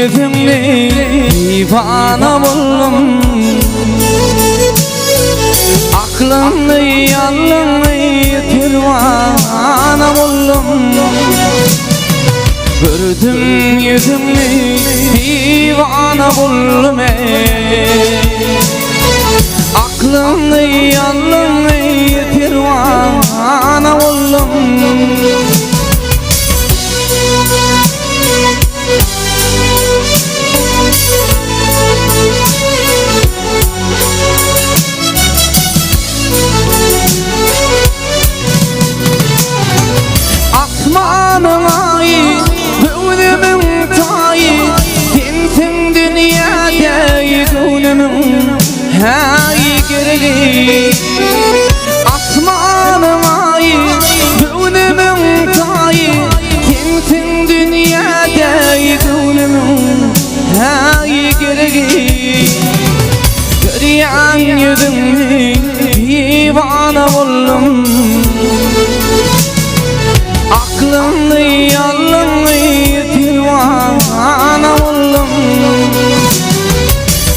yüzümle divana buldum. Aklımda yanlımda perwana buldum. Gördüm yüzümle divana buldum. Aklımda yanlımda perwana buldum. Asmanın ayı, gönlümün tayı, sensin dünyada gönlümün hay gerek. Asmanın ayı, gönlümün tayı, sensin dünyada gönlümün hay gerek. Görüyen yüzümü divana buldum. Aklımda yanlımda perwana buldum.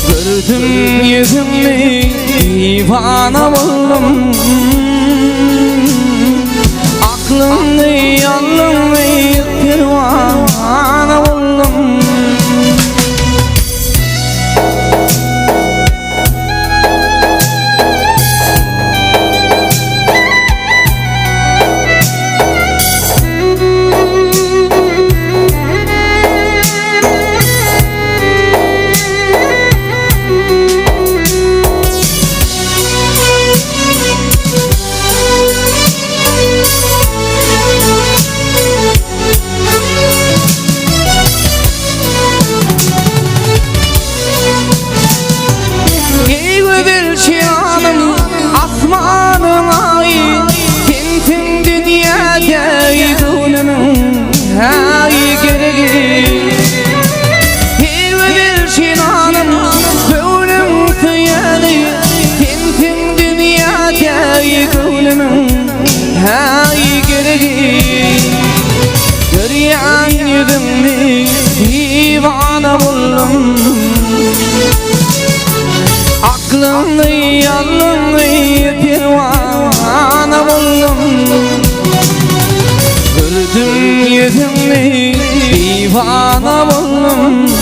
Gördüm yüzümle divana buldum. Aklımda yanlımda perwana buldum. Asmanın ayı, sensin dünyada gönlümün hay gerek. Bir şinanım gönlüm tüyeli, sensin dünyada gönlümün hay gerek. Görüyen yüzümle divana buldum. Aklımda yanlımda perwana buldum. Gördüm yüzümle divana buldum.